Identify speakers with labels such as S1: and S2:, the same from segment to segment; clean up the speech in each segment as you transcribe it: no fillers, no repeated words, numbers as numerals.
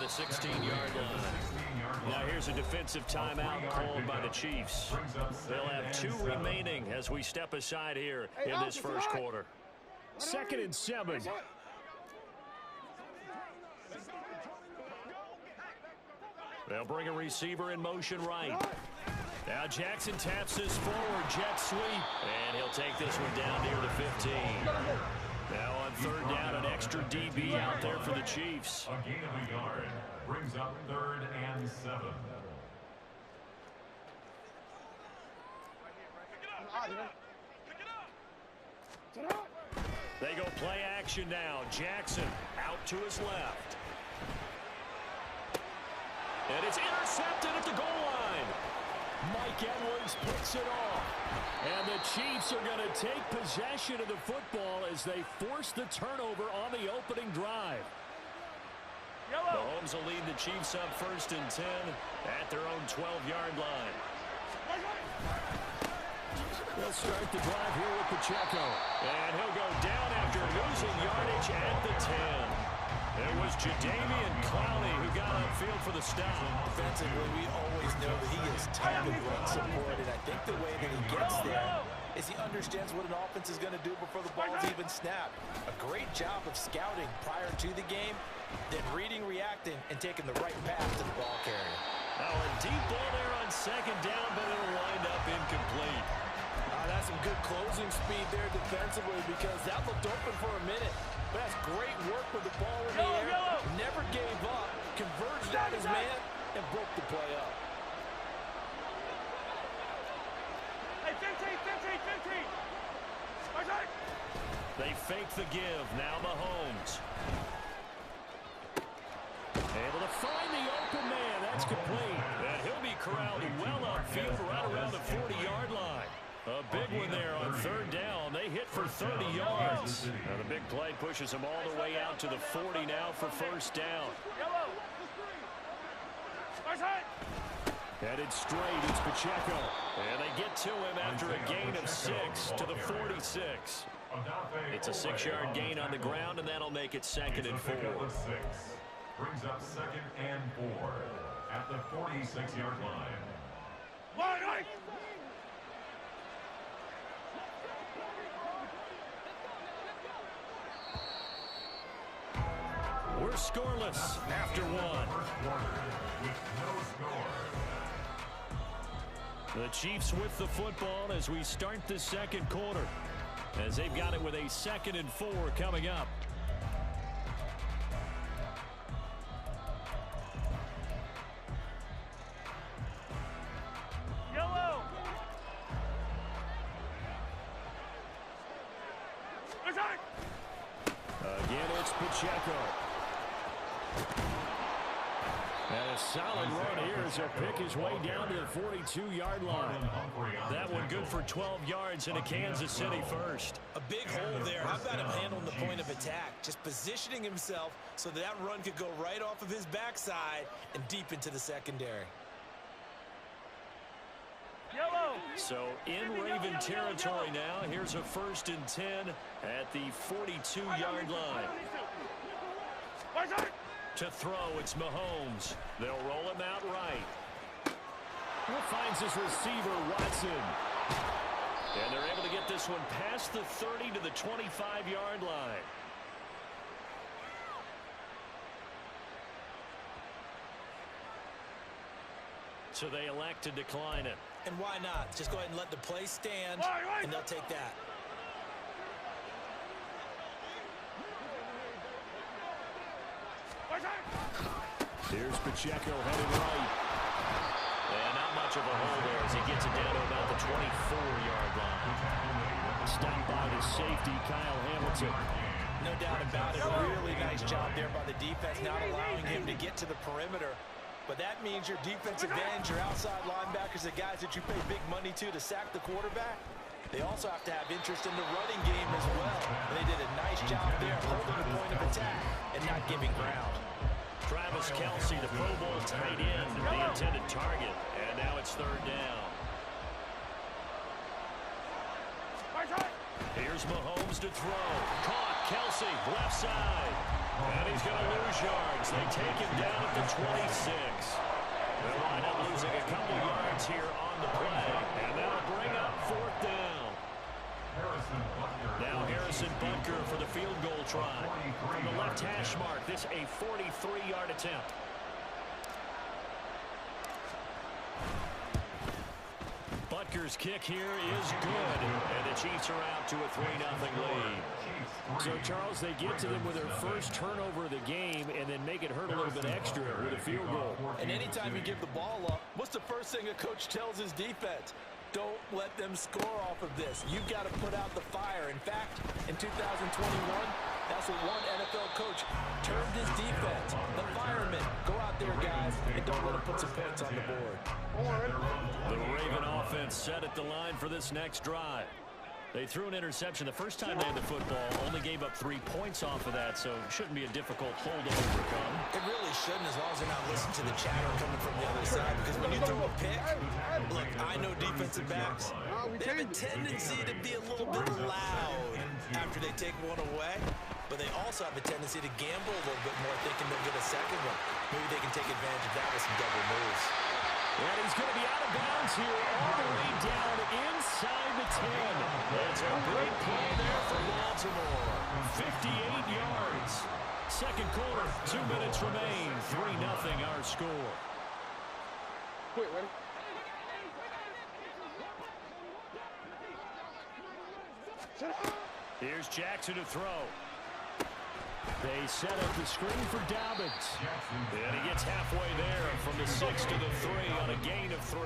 S1: the 16-yard line. Now here's a defensive timeout called by the Chiefs. They'll have 2 remaining as we step aside here in this first quarter. 2nd and 7. They'll bring a receiver in motion right. Now Jackson taps this forward, jet sweep, and he'll take this one down near the 15. Now on 3rd down, an extra DB out there for the Chiefs.
S2: A gain of a yard brings up 3rd and 7.
S1: They go play action now. Jackson out to his left. And it's intercepted at the goal line. Mike Edwards puts it off. And the Chiefs are going to take possession of the football as they force the turnover on the opening drive. Mahomes will lead the Chiefs up 1st and 10 at their own 12-yard line. They'll start the drive here with Pacheco. And he'll go down after losing yardage at the 10. It was Jadeveon Clowney who got upfield for the stop.
S3: Defensively, we always know that he is ton of run support, and I think the way that he gets there is he understands what an offense is going to do before the ball's even snapped. A great job of scouting prior to the game, then reading, reacting, and taking the right path to the ball carrier.
S1: Now a deep ball there on 2nd down, but it'll wind up incomplete.
S3: That's some good closing speed there defensively because that looked open for a minute. But that's great work with the ball in the air. Never gave up, converged on his man, and broke the play up.
S4: Hey, 15.
S1: They fake the give. Now Mahomes. Able to find the open man. That's complete. And he'll be corralled well upfield right around the 40-yard line. A big one there on 3rd down. They hit for 30 yards. Now the big play pushes them all the way out to the 40 now for 1st down. Headed straight, it's Pacheco. And they get to him after a gain of 6 to the 46. It's a 6-yard gain on the ground, and that'll make it 2nd and 4.
S2: Brings up 2nd and 4 at the 46-yard line.
S1: We're scoreless after 1. The Chiefs with the football as we start the 2nd quarter, as they've got it with a 2nd and 4 coming up. Again, it's Pacheco. And a solid run here as he'll pick his way down to the 42-yard line. That one good for 12 yards into Kansas City first.
S3: A big hole there. How about him handling the point of attack? Just positioning himself so that run could go right off of his backside and deep into the secondary.
S1: So in Raven territory now. Here's a 1st and 10 at the 42-yard line. To throw, it's Mahomes. They'll roll him out right. He finds his receiver, Watson. And they're able to get this one past the 30 to the 25-yard line. So they elect to decline it.
S3: And why not? Just go ahead and let the play stand, and they'll take that.
S1: Here's Pacheco headed right. And not much of a hole there as he gets it down to about the 24-yard line. Stopped by the safety, Kyle Hamilton.
S3: No doubt about it. A really nice job there by the defense, not allowing him to get to the perimeter. But that means your defensive ends, your outside linebackers, the guys that you pay big money to sack the quarterback, they also have to have interest in the running game as well. And they did a nice job there holding the point of attack and not giving ground.
S1: Travis Kelce, the Pro Bowl tight end, the intended target. And now it's 3rd down. Here's Mahomes to throw. Caught. Kelce, left side. And he's going to lose yards. They take him down at the 26. They'll wind up losing a couple yards here on the play. And that'll bring up 4th down. Now Harrison Butker for the field goal try. From the left hash mark, this a 43-yard attempt. Butker's kick here is good, and the Chiefs are out to a 3-0 lead. So, Charles, they get to them with their first turnover of the game and then make it hurt a little bit extra with a field goal.
S3: And anytime you give the ball up, what's the first thing a coach tells his defense? Don't let them score off of this. You've got to put out the fire. In fact, in 2021, that's what one NFL coach termed his defense. The firemen. Go out there, guys, and don't let them put some points on the board.
S1: The Raven offense set at the line for this next drive. They threw an interception the first time they had the football, only gave up 3 points off of that, so it shouldn't be a difficult hole to overcome.
S3: It really shouldn't, as long as they're not listening to the chatter coming from the other side, because when you throw a pick, look, I know defensive backs, they have a tendency to be a little bit loud after they take one away, but they also have a tendency to gamble a little bit more, thinking they'll get a second one. Maybe they can take advantage of that with some double moves.
S1: And he's going to be out of bounds here all the way down inside the 10. It's a great play there for Baltimore. 58 yards. Second quarter, 2 minutes remain. 3-0 our score.
S4: Wait, ready?
S1: Here's Jackson to throw. They set up the screen for Dobbins. And he gets halfway there from the 6 to the 3 on a gain of 3.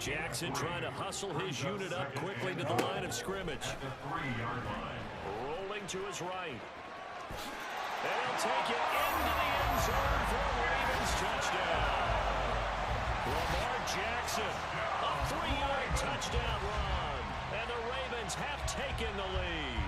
S1: Jackson trying to hustle his unit up quickly to the line of scrimmage. Rolling to his right. And he'll take it into the end zone for a Ravens touchdown. Lamar Jackson, a 3-yard touchdown run. And the Ravens have taken the lead.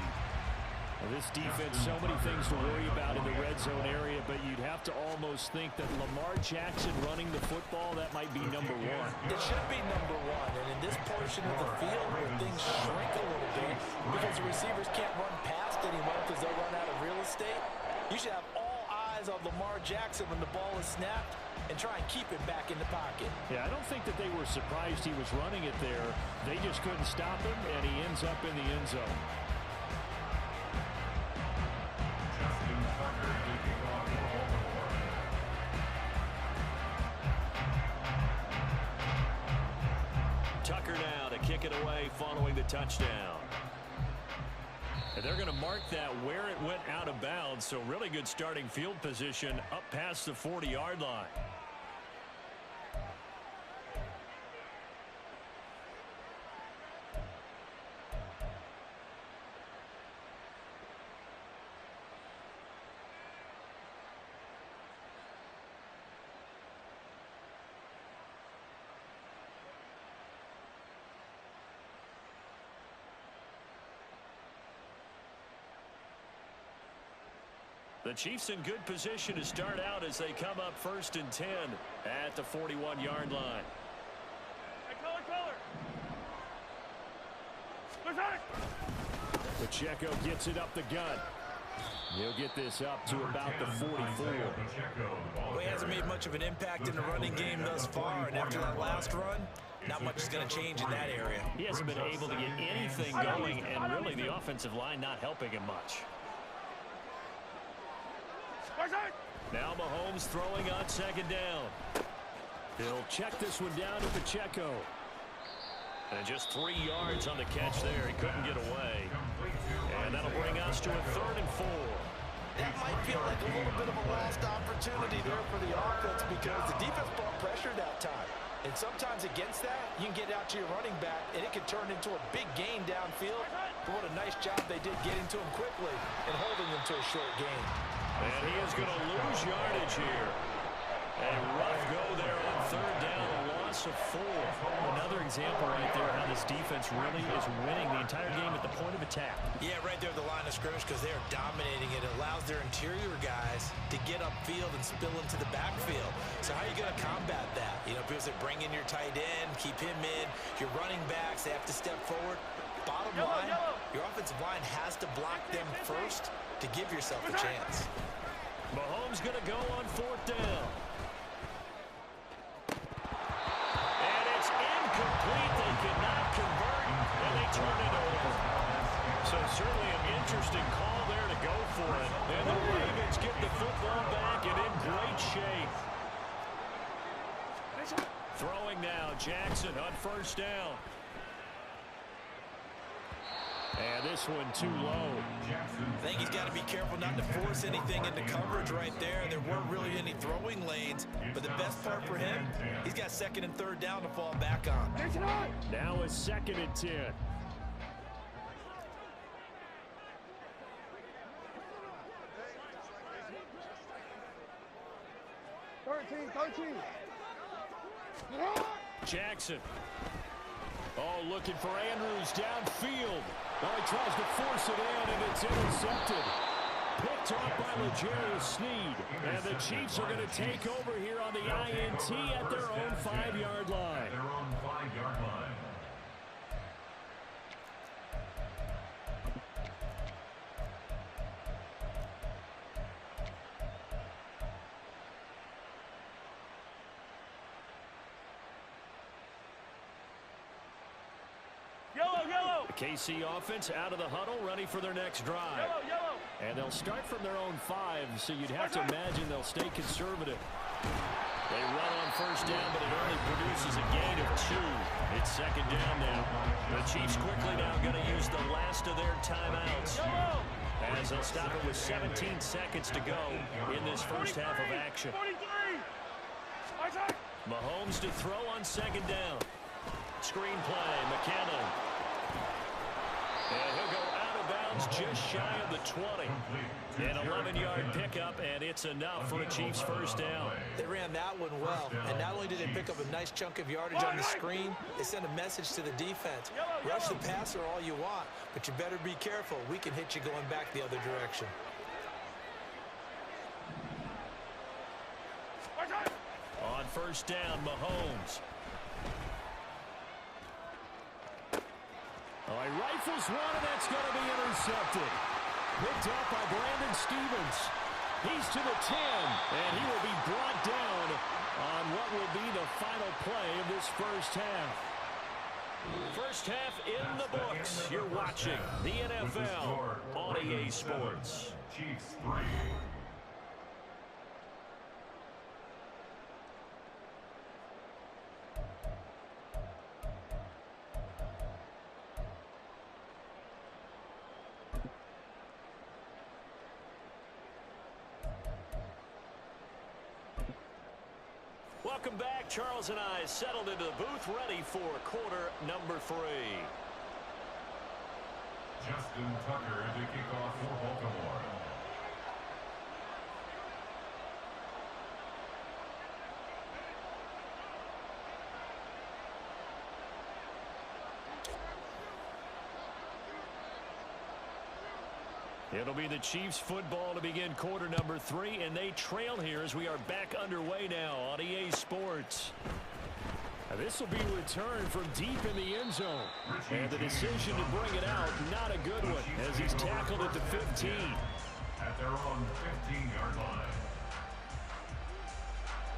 S1: Well, this defense, so many things to worry about in the red zone area, but you'd have to almost think that Lamar Jackson running the football, that might be number 1.
S3: It should be number 1, and in this portion of the field where things shrink a little bit because the receivers can't run past anyone because they'll run out of real estate, you should have all eyes on Lamar Jackson when the ball is snapped and try and keep him back in the pocket.
S1: Yeah, I don't think that they were surprised he was running it there. They just couldn't stop him, and he ends up in the end zone. Tucker now to kick it away following the touchdown. And they're going to mark that where it went out of bounds, so really good starting field position up past the 40-yard line. The Chiefs in good position to start out as they come up 1st and 10 at the 41-yard line.
S4: Hey, color.
S1: Pacheco gets it up the gut. He'll get this up to about the 44.
S3: Well, he hasn't made much of an impact in the running game thus far, and after that last run, not much is going to change in that area.
S1: He hasn't been able to get anything going, and really the offensive line not helping him much. Now Mahomes throwing on 2nd down. He'll check this one down to Pacheco. And just 3 yards on the catch there. He couldn't get away. And that'll bring us to a 3rd and 4.
S3: That might feel like a little bit of a lost opportunity there for the offense because the defense brought pressure that time. And sometimes against that, you can get out to your running back, and it can turn into a big gain downfield. But what a nice job they did getting to him quickly and holding him to a short gain.
S1: And he is going to lose yardage here. A rough go there on 3rd down, a loss of 4. Another example right there how this defense really is winning the entire game at the point of attack.
S3: Yeah, right there at the line of scrimmage because they're dominating it. It allows their interior guys to get upfield and spill into the backfield. So how are you going to combat that? You know, people say bring in your tight end, keep him in. Your running backs, they have to step forward. Bottom line, your offensive line has to block them first to give yourself a chance.
S1: Mahomes going to go on 4th down. And it's incomplete. They cannot convert, and they turn it over. So certainly an interesting call there to go for it. And the Ravens get the football back and in great shape. Throwing now, Jackson on 1st down. And this one too low.
S3: I think he's got to be careful not to force anything into coverage right there. There weren't really any throwing lanes, but the best part for him, he's got 2nd and 3rd down to fall back on.
S1: Now a 2nd and 10. Jackson. Oh, looking for Andrews downfield. Oh, he tries to force it in, and it's intercepted. Picked off by L'Jarius Sneed. And the Chiefs are going to take over here on the INT at their own 5-yard line.
S2: Their own 5-yard line.
S1: The KC offense out of the huddle, ready for their next drive. And they'll start from their own 5, so you'd have to imagine they'll stay conservative. They run on 1st down, but it only produces a gain of 2. It's 2nd down now. The Chiefs quickly now going to use the last of their timeouts, as they'll stop it with 17 seconds to go in this first half of action. Mahomes to throw on 2nd down. Screen play, McKinnon. And he'll go out of bounds just shy of the 20. An 11-yard pickup, and it's enough for a Chiefs first down.
S3: They ran that one well, and not only did they pick up a nice chunk of yardage on the screen, they sent a message to the defense. Rush the passer all you want, but you better be careful. We can hit you going back the other direction.
S1: On 1st down, Mahomes. Oh, he rifles one, and that's going to be intercepted. Picked up by Brandon Stevens. He's to the 10, and he will be brought down on what will be the final play of this first half. First half in the books. You're watching the NFL on EA Sports.
S2: Chiefs 3.
S1: Welcome back. Charles and I settled into the booth, ready for quarter number 3.
S2: Justin Tucker to kick off for Baltimore.
S1: It'll be the Chiefs football to begin quarter number 3, and they trail here as we are back underway now on EA Sports. This will be a return from deep in the end zone. And the decision to bring it out, not a good one, as he's tackled at the 15.
S2: At their own 15-yard line.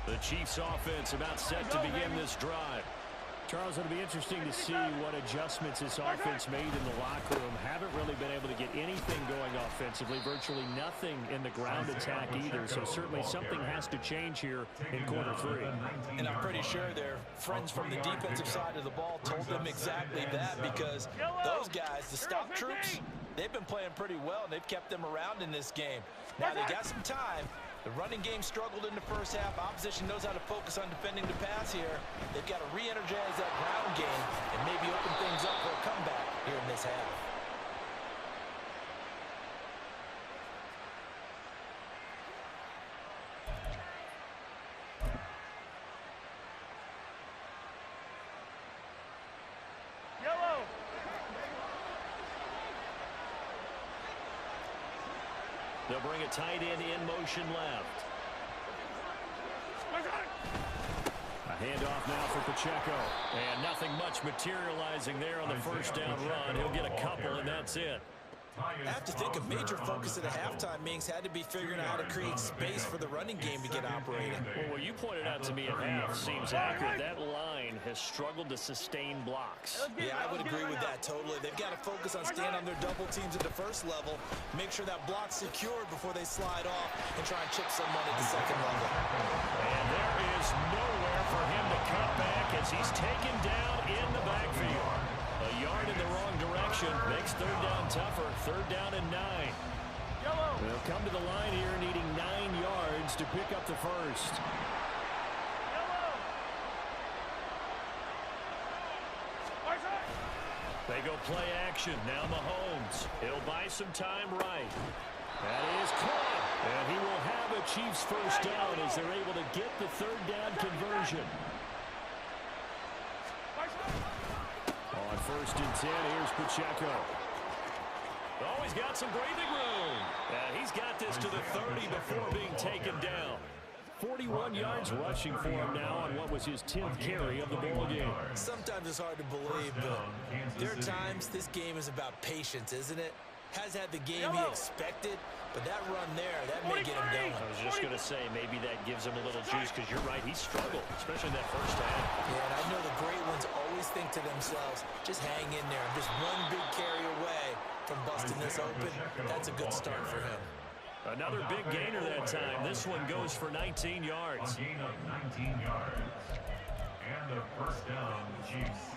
S1: The Chiefs offense about set to begin this drive. Charles, it'll be interesting to see what adjustments this offense made in the locker room. Haven't really been able to get anything going offensively. Virtually nothing in the ground attack either. So certainly something has to change here in quarter 3.
S3: And I'm pretty sure their friends from the defensive side of the ball told them exactly that, because those guys, the stop troops, they've been playing pretty well, and they've kept them around in this game. Now they got some time. The running game struggled in the first half. Opposition knows how to focus on defending the pass here. They've got to re-energize that ground game and maybe open things up for a comeback here in this half.
S1: They'll bring a tight end in motion left. A handoff now for Pacheco. And nothing much materializing there on the first down run. He'll get a couple, and that's it.
S3: I have to think a major focus of the halftime meetings had to be figuring out how to create space for the running game to get operating.
S1: Well, what you pointed out to me at half seems accurate. That line has struggled to sustain blocks.
S3: Yeah, I would agree with that totally. They've got to focus on staying on their double teams at the first level, make sure that block's secured before they slide off, and try and chip someone at the second level.
S1: And there is nowhere for him to cut back as he's taken down in the backfield. A yard in the wrong direction makes third down tougher. Third down and 9. They'll come to the line here needing 9 yards to pick up the first. They go play action. Now Mahomes. He'll buy some time right. That is caught. And he will have a Chiefs first down as they're able to get the third down conversion. On first and 10, here's Pacheco. Oh, he's got some breathing room. He's got this to the 30 before being taken down. 41 yards rushing for him now on what was his 10th carry of the ball game.
S3: Sometimes it's hard to believe, but there are times this game is about patience, isn't it? Has had the game he expected, but that run there, that may get him going.
S1: I was just going to say, maybe that gives him a little juice, because you're right, he struggled, especially in that first half.
S3: Yeah, and I know the great ones always think to themselves, just hang in there, just one big carry away from busting this open. That's a good start for him.
S1: Another big gainer that time. This one goes for 19 yards.
S2: A gain of 19 yards. And a first down, Chiefs.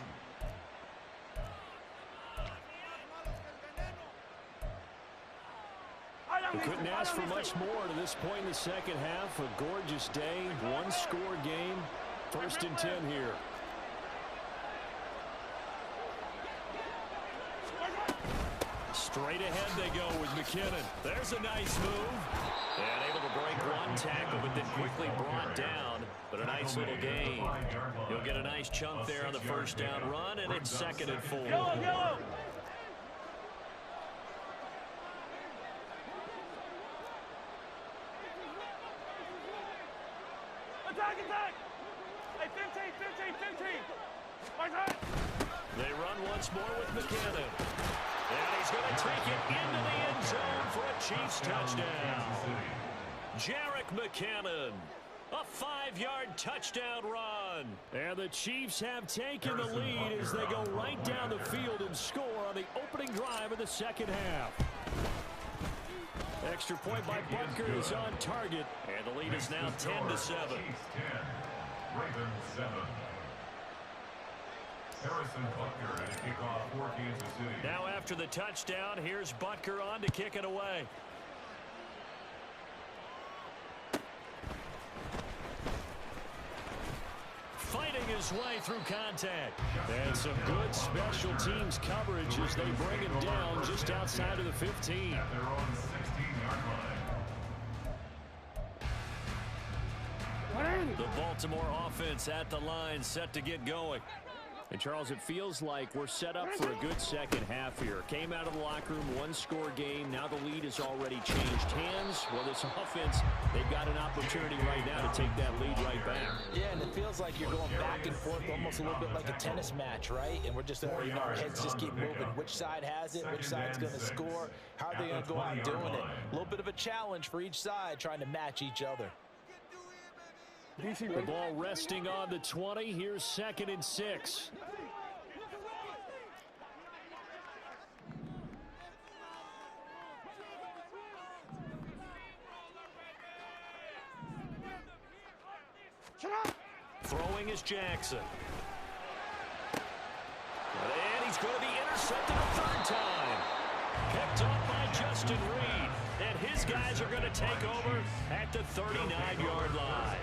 S1: We couldn't ask for much more to this point in the second half. A gorgeous day, one-score game. First and 10 here. Straight ahead they go with McKinnon. There's a nice move. And able to break one tackle, but then quickly brought down. But a nice little gain. You'll get a nice chunk there on the first down run, and it's second and 4.
S4: Yellow. Attack! Hey, 15.
S1: They run once more with McKinnon. And he's going to take it into the end zone for a Chiefs touchdown. Jerick McKinnon. A 5-yard touchdown run. And the Chiefs have taken the lead as they go right down the field and score on the opening drive of the second half. Extra point by Butker is on target. And the lead is now 10-7.
S2: Chiefs 10, Ravens 7. Harrison Butker at a kickoff for Kansas City.
S1: Now after the touchdown, here's Butker on to kick it away. Fighting his way through contact. And some good special teams coverage as they bring him down just outside of the 15.
S2: At their own 16-yard line.
S1: The Baltimore offense at the line, set to get going. And, Charles, it feels like we're set up for a good second half here. Came out of the locker room, one-score game. Now the lead has already changed hands. Well, this offense, they've got an opportunity right now to take that lead right back.
S3: Yeah, and it feels like you're going back and forth almost a little bit like a tennis match, right? And we're just, our heads just keep moving. Which side has it? Which side's going to score? How are they going to go out doing it? A little bit of a challenge for each side trying to match each other.
S1: The ball resting on the 20. Here's 2nd and 6. Throwing is Jackson. And he's going to be intercepted a third time. Picked up by Justin Reed. And his guys are going to take over at the 39-yard line.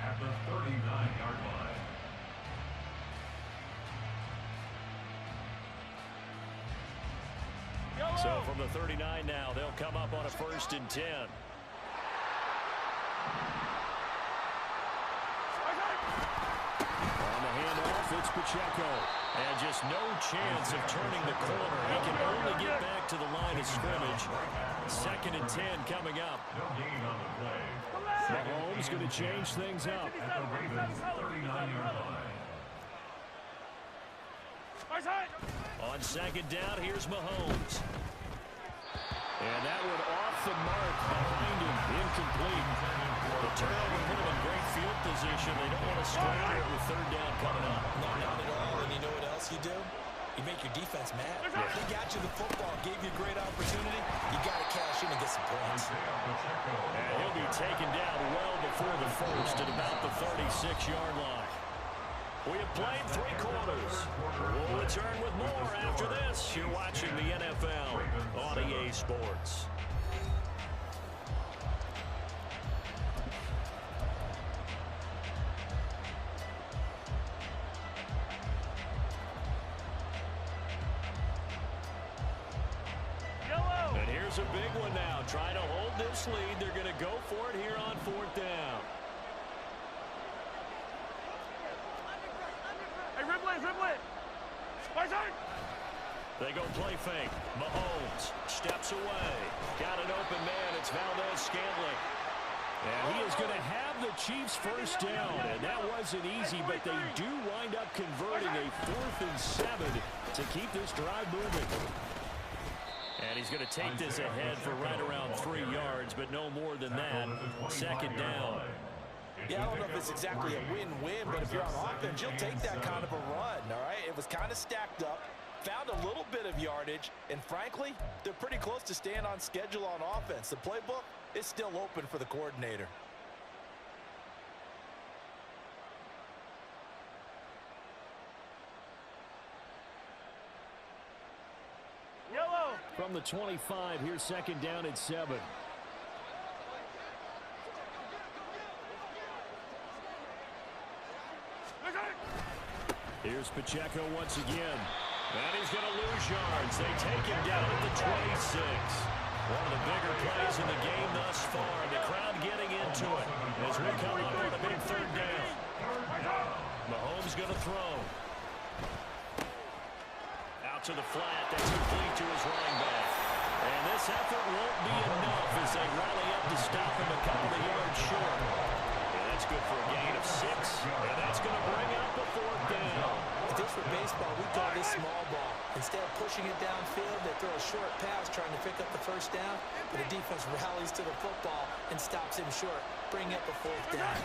S2: At the 39-yard line.
S1: So from the 39 now, they'll come up on a 1st and 10. On the handoff, it's Pacheco. And just no chance of turning the corner. He can only get back to the line of scrimmage. 2nd and 10 coming up.
S2: No gain on the play.
S1: Mahomes going to change things up.
S2: At the Ravens 39-yard line.
S1: On 2nd down, here's Mahomes. And that one off the mark behind him. Incomplete. The turnover put him in great field position. They don't want to scramble it with third down coming up.
S3: No, not at all. And you know what else you do? You make your defense mad. They got you the football, gave you a great opportunity. You got to cash in and get some points.
S1: And he'll be taken down well before the first at about the 36-yard line. We have played 3 quarters. We'll return with more after this. You're watching the NFL on EA Sports. And here's a big one now. Trying to hold this lead. They're going to go for it here on 4th down. They go play fake. Mahomes steps away. Got an open man. It's Valdez-Scantling. And he is going to have the Chiefs first down. And that wasn't easy, but they do wind up converting a 4th and 7 to keep this drive moving. And he's going to take this ahead for right around 3 yards, but no more than that. 2nd down.
S3: Yeah, I don't know if it's exactly a win-win, but if you're on offense, you'll take that kind of a run, all right? It was kind of stacked up, found a little bit of yardage, and frankly, they're pretty close to staying on schedule on offense. The playbook is still open for the coordinator.
S4: Yellow.
S1: From the 25, here's 2nd down and 7. Here's Pacheco once again. And he's going to lose yards. They take him down at the 26. One of the bigger plays in the game thus far. The crowd getting into it as we come up with a big 3rd down. Mahomes going to throw. Out to the flat. That's complete to his running back. And this effort won't be enough as they rally up to stop him a couple of yards short. That's good for a gain of 6, and that's going to bring up a 4th down.
S3: If this were baseball, we call this small ball. Instead of pushing it downfield, they throw a short pass trying to pick up the first down, but the defense rallies to the football and stops him short, bring up a 4th down.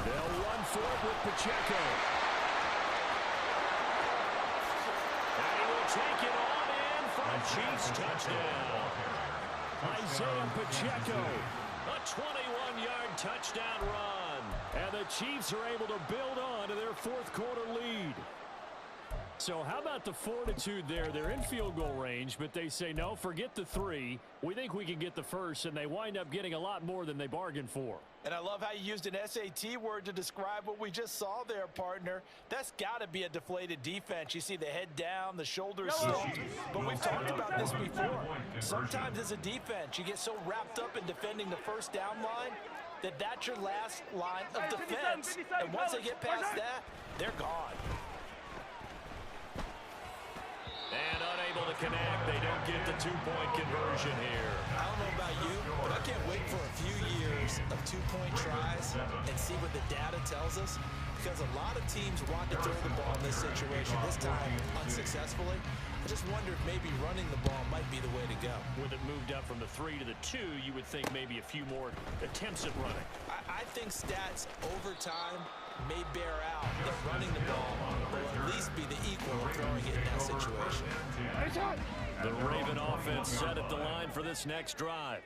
S1: They'll run for it with Pacheco. And he will take it on in for a Chiefs touchdown. Isaiah Pacheco. A 21-yard touchdown run. And the Chiefs are able to build on to their 4th quarter lead. So how about the fortitude there? They're in field goal range, but they say, no, forget the 3. We think we can get the first, and they wind up getting a lot more than they bargained for.
S3: And I love how you used an SAT word to describe what we just saw there, partner. That's got to be a deflated defense. You see the head down, the shoulders slumped. But we've talked about this before. Sometimes as a defense, you get so wrapped up in defending the first down line that that's your last line of defense. And once they get past that, they're gone.
S1: And unable to connect. They don't get the 2-point conversion here.
S3: I don't know about you, but I can't wait for a few years of 2-point tries and see what the data tells us. Because a lot of teams want to throw the ball in this situation, this time unsuccessfully. I just wonder if maybe running the ball might be the way to go.
S1: With it moved up from the 3 to the 2, you would think maybe a few more attempts at running.
S3: I think stats over time may bear out that running the ball will at least be the equal of throwing it in that situation.
S1: The Raven offense set at the line for this next drive.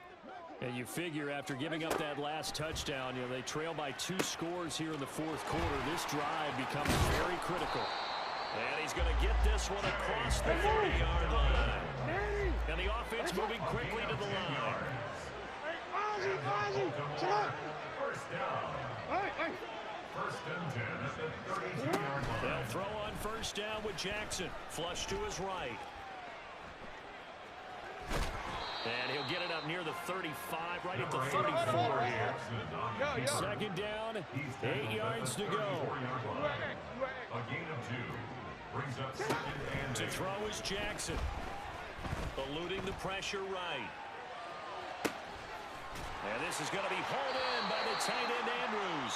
S1: And you figure after giving up that last touchdown, they trail by 2 scores here in the 4th quarter. This drive becomes very critical. And he's going to get this one across the 30-yard line. And the offense moving quickly to the line.
S2: First down. First and 10 at the 32-yard line.
S1: They'll throw on first down with Jackson. Flush to his right. And he'll get it up near the 35, right at the 34 here. 2nd down, 8 yards to go.
S2: A gain of 2. Brings up 2nd and 8.
S1: To throw is Jackson. Eluding the pressure right. And this is going to be hauled in by the tight end Andrews.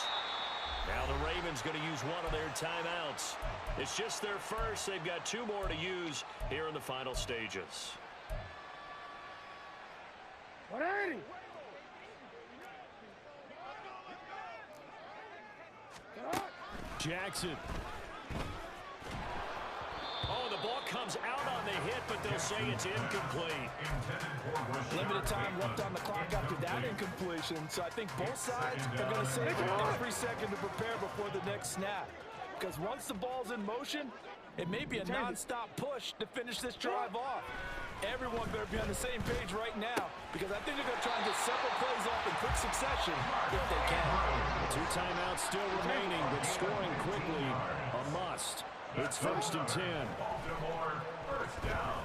S1: Now the Ravens going to use one of their timeouts. It's just their first. They've got 2 more to use here in the final stages. Jackson. Oh, the ball comes out on the hit, but they'll say it's incomplete.
S3: Limited time left on the clock after that incompletion, so I think both sides are going to save every second to prepare before the next snap. Because once the ball's in motion, it may be a non-stop push to finish this drive off. Everyone better be on the same page right now, because I think they're going to try and get several plays off in quick succession if they can.
S1: 2 timeouts still remaining, but scoring quickly a must. It's 1st and 10.
S2: Baltimore, first down.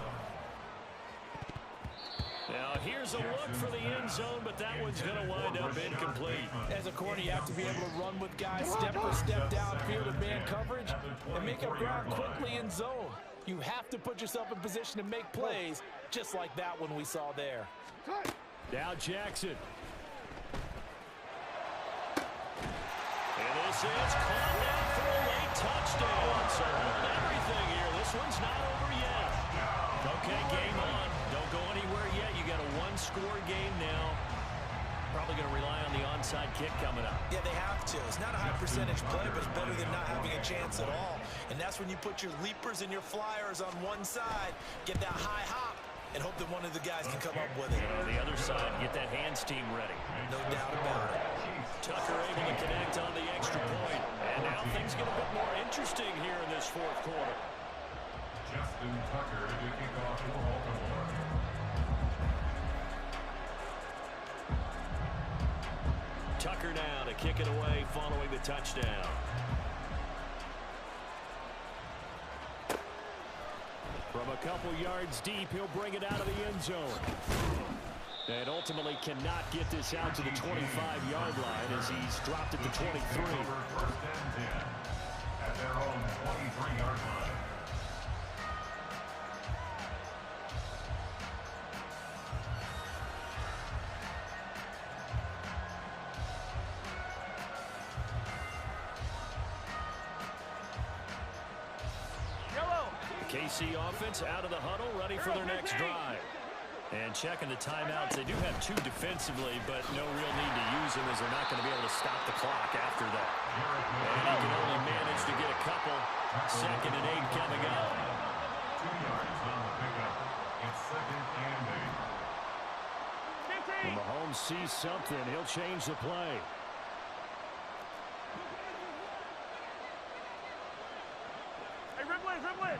S1: Now here's a look for the end zone, but that one's going to wind up incomplete.
S3: As a corner, you have to be able to run with guys step for step downfield in man coverage and make up ground quickly in zone. You have to put yourself in position to make plays, just like that one we saw there.
S1: Now Jackson. And this is caught down for a late touchdown. So holding everything here. This one's not over yet. Okay, game on. Don't go anywhere yet. You got a 1-score game now. Probably going to rely on the onside kick coming up.
S3: Yeah, they have to. It's not a high percentage play, but it's better than not having a chance at all. And that's when you put your leapers and your flyers on one side, get that high hop, and hope that one of the guys can come up with it.
S1: And on the other side, get that hands team ready.
S3: No doubt about it.
S1: Tucker able to connect on the extra point. And now things get a bit more interesting here in this 4th quarter.
S2: Justin Tucker to kick off for Baltimore.
S1: Tucker now to kick it away following the touchdown. From a couple yards deep, he'll bring it out of the end zone. And ultimately cannot get this out to the 25-yard line as he's dropped at the 23.
S2: First and 10 at their own 23-yard line.
S1: KC offense out of the huddle, ready for their next drive. And checking the timeouts. They do have 2 defensively, but no real need to use them as they're not going to be able to stop the clock after that. And he can only manage to get a couple. 2nd and 8 coming up.
S2: 2 yards on the pickup. It's 2nd and 8.
S1: When Mahomes sees something, he'll change the play.
S4: Hey, Riblet!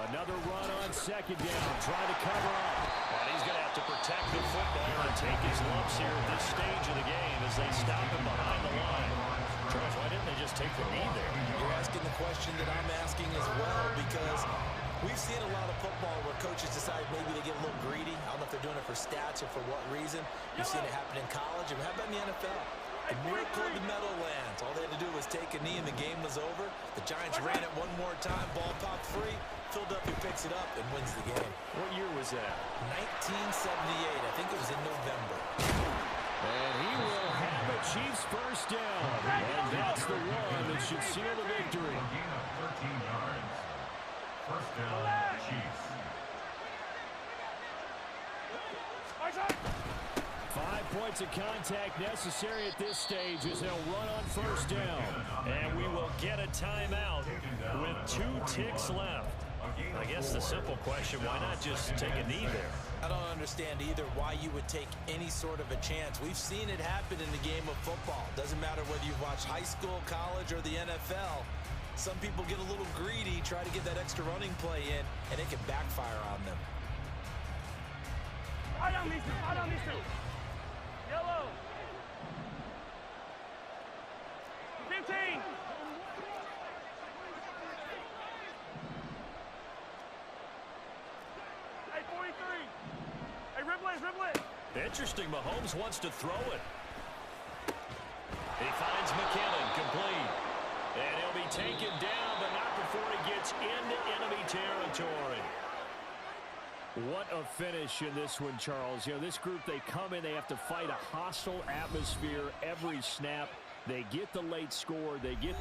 S1: Another run on 2nd down, trying to cover up. And he's going to have to protect the football and take his lumps here at this stage of the game as they stop him behind the line. Charles, why didn't they just take the knee there?
S3: You're asking the question that I'm asking as well, because we've seen a lot of football where coaches decide maybe they get a little greedy. I don't know if they're doing it for stats or for what reason. You've seen it happen in college. And how about in the NFL? The miracle of the Meadowlands. All they had to do was take a knee and the game was over. The Giants ran it one more time. Ball popped free. Philadelphia picks it up and wins the game.
S1: What year was that?
S3: 1978. I think it was in November.
S1: And he will have a Chiefs first down. And that's the one that should seal the victory.
S2: A gain of 13 yards. First down, Chiefs.
S1: 5 points of contact necessary at this stage as they'll run on first down. And we will get a timeout with 2 ticks left. I guess the simple question, why not just take a knee there?
S3: I don't understand either why you would take any sort of a chance. We've seen it happen in the game of football. Doesn't matter whether you've watched high school, college, or the NFL. Some people get a little greedy, try to get that extra running play in, and it can backfire on them.
S4: I don't need to. Yellow. 15. Hey, 43. Hey, Riblet.
S1: Interesting, Mahomes wants to throw it. He finds McKinnon, complete. And he'll be taken down, but not before he gets into enemy territory. What a finish in this one, Charles. You know, this group, they come in, they have to fight a hostile atmosphere every snap. They get the late score. They get